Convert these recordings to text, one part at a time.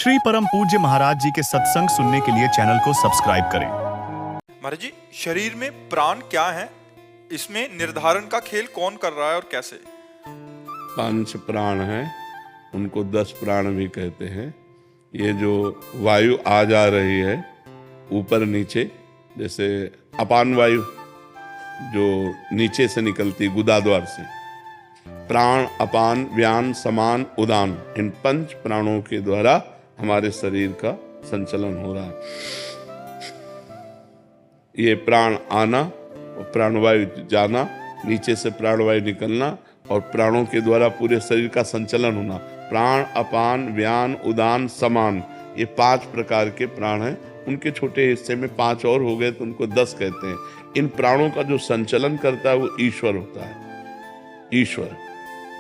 श्री परम पूज्य महाराज जी के सत्संग सुनने के लिए चैनल को सब्सक्राइब करें। महाराज जी, शरीर में प्राण क्या है? इसमें निर्धारण का खेल कौन कर रहा है और कैसे? 5 प्राण हैं, उनको 10 प्राण भी कहते हैं। ये जो वायु आ जा रही है ऊपर नीचे, जैसे अपान वायु जो नीचे से निकलती गुदाद्वार से, प्राण, अपान, व्यान, समान, उदान, इन 5 प्राणों के द्वारा हमारे शरीर का संचलन हो रहा है। ये प्राण आना और प्राणवायु जाना, नीचे से प्राणवायु निकलना और प्राणों के द्वारा पूरे शरीर का संचलन होना। प्राण, अपान, व्यान, उदान, समान, ये 5 प्रकार के प्राण हैं। उनके छोटे हिस्से में 5 और हो गए तो उनको 10 कहते हैं। इन प्राणों का जो संचलन करता है वो ईश्वर होता है। ईश्वर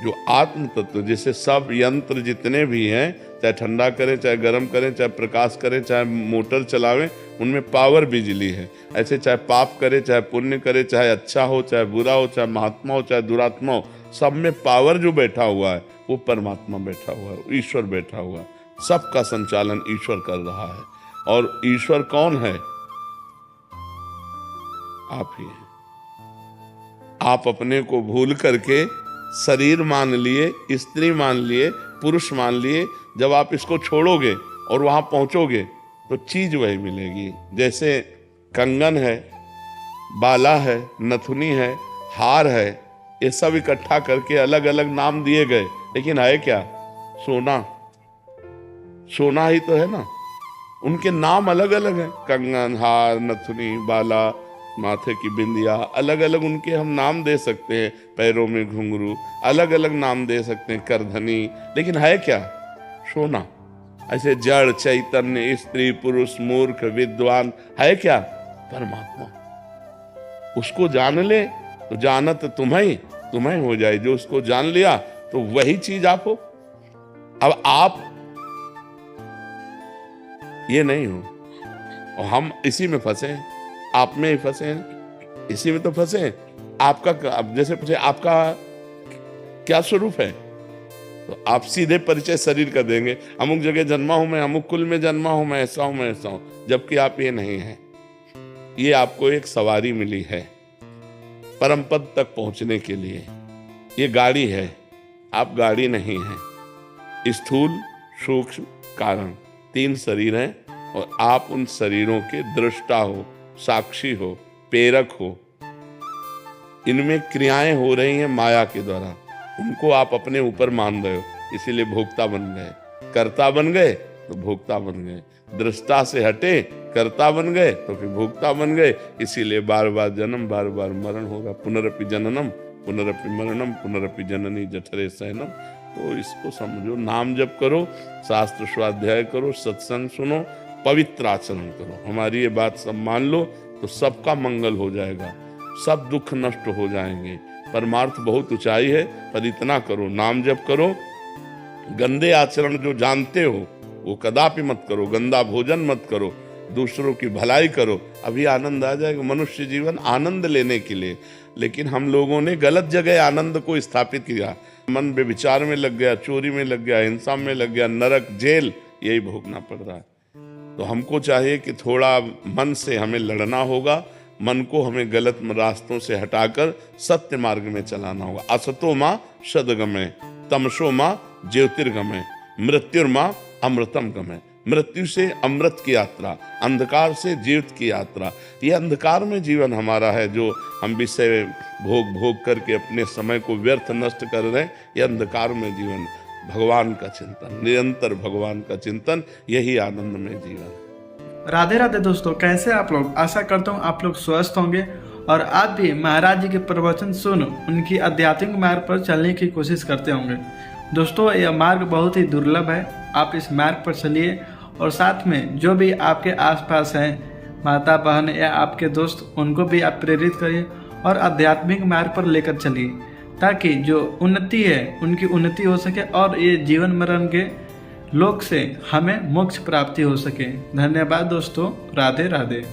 जो आत्म तत्व, जैसे सब यंत्र जितने भी हैं, चाहे ठंडा करें, चाहे गर्म करें, चाहे प्रकाश करें, चाहे मोटर चलावें, उनमें पावर बिजली है। ऐसे चाहे पाप करे, चाहे पुण्य करे, चाहे अच्छा हो, चाहे बुरा हो, चाहे महात्मा हो, चाहे दुरात्मा हो, सब में पावर जो बैठा हुआ है वो परमात्मा बैठा हुआ है, ईश्वर बैठा हुआ है। सबका संचालन ईश्वर कर रहा है। और ईश्वर कौन है? आप ही हैं। आप अपने को भूल करके शरीर मान लिए, स्त्री मान लिए, पुरुष मान लिए। जब आप इसको छोड़ोगे और वहां पहुंचोगे तो चीज वही मिलेगी। जैसे कंगन है, बाला है, नथुनी है, हार है, ये सब इकट्ठा करके अलग अलग नाम दिए गए, लेकिन है क्या? सोना। सोना ही तो है ना। उनके नाम अलग अलग हैं। कंगन, हार, नथुनी, बाला, माथे की बिंदिया, अलग अलग उनके हम नाम दे सकते हैं। पैरों में घुंघरू, अलग अलग नाम दे सकते हैं, करधनी, लेकिन है क्या? सोना। ऐसे जड़, चैतन्य, स्त्री, पुरुष, मूर्ख, विद्वान, है क्या? परमात्मा। उसको जान ले तो जानत तुम्हें हो जाए। जो उसको जान लिया तो वही चीज आप हो। अब आप ये नहीं हो और हम इसी में फंसे हैं, आप में ही फंसे हैं, इसी में तो फंसे हैं। आपका जैसे पूछे आपका क्या स्वरूप है, तो आप सीधे परिचय शरीर का देंगे। अमुक जगह जन्मा हूं मैं, अमुक कुल में जन्मा हूं मैं, ऐसा हूं मैं, ऐसा हूं, जबकि आप ये नहीं हैं। ये आपको एक सवारी मिली है परम पद तक पहुंचने के लिए। ये गाड़ी है, आप गाड़ी नहीं है। स्थूल, सूक्ष्म, कारण, 3 शरीर हैं और आप उन शरीरों के दृष्टा हो, साक्षी हो, प्रेरक हो। इनमें क्रियाएं हो रही हैं माया के द्वारा, उनको आप अपने ऊपर मान रहे हो, इसीलिए भोक्ता बन गए। कर्ता बन गए तो भोक्ता बन गए, दृष्टा से हटे कर्ता बन गए तो फिर भोक्ता बन गए। इसीलिए बार बार जन्म, बार बार मरण होगा। पुनरपि जननम, पुनरपि मरणम, पुनरपि जननी जठरे शयनम। तो इसको समझो, नाम जप करो, शास्त्र स्वाध्याय करो, सत्संग सुनो, पवित्र आचरण करो। हमारी ये बात सब मान लो तो सबका मंगल हो जाएगा, सब दुख नष्ट हो जाएंगे। परमार्थ बहुत ऊंचाई है, पर इतना करो, नाम जप करो। गंदे आचरण जो जानते हो वो कदापि मत करो। गंदा भोजन मत करो, दूसरों की भलाई करो, अभी आनंद आ जाएगा। मनुष्य जीवन आनंद लेने के लिए, लेकिन हम लोगों ने गलत जगह आनंद को स्थापित किया। मन बेविचार में लग गया, चोरी में लग गया, हिंसा में लग गया, नरक, जेल, यही भोगना पड़ रहा है। तो हमको चाहिए कि थोड़ा मन से हमें लड़ना होगा। मन को हमें गलत रास्तों से हटाकर सत्य मार्ग में चलाना होगा। असतो मां सद्गमय, तमसो मां ज्योतिर्गमय, मृत्युर्मां अमृतम गमय। मृत्यु से अमृत की यात्रा, अंधकार से जीवित की यात्रा। ये अंधकार में जीवन हमारा है, जो हम विषय भोग करके अपने समय को व्यर्थ नष्ट कर रहे हैं। ये अंधकार में जीवन, भगवान का चिंतन, निरंतर भगवान का चिंतन, यही आनंद में जीवन है। राधे राधे दोस्तों, कैसे आप लोग? आशा करता हूँ आप लोग स्वस्थ होंगे और आप भी महाराज जी के प्रवचन सुन उनकी आध्यात्मिक मार्ग पर चलने की कोशिश करते होंगे। दोस्तों, यह मार्ग बहुत ही दुर्लभ है। आप इस मार्ग पर चलिए और साथ में जो भी आपके आसपास हैं, माता, बहन या आपके दोस्त, उनको भी आप प्रेरित करिए और आध्यात्मिक मार्ग पर लेकर चलिए, ताकि जो उन्नति है उनकी उन्नति हो सके और ये जीवन मरण के लोक से हमें मोक्ष प्राप्ति हो सके। धन्यवाद दोस्तों, राधे राधे।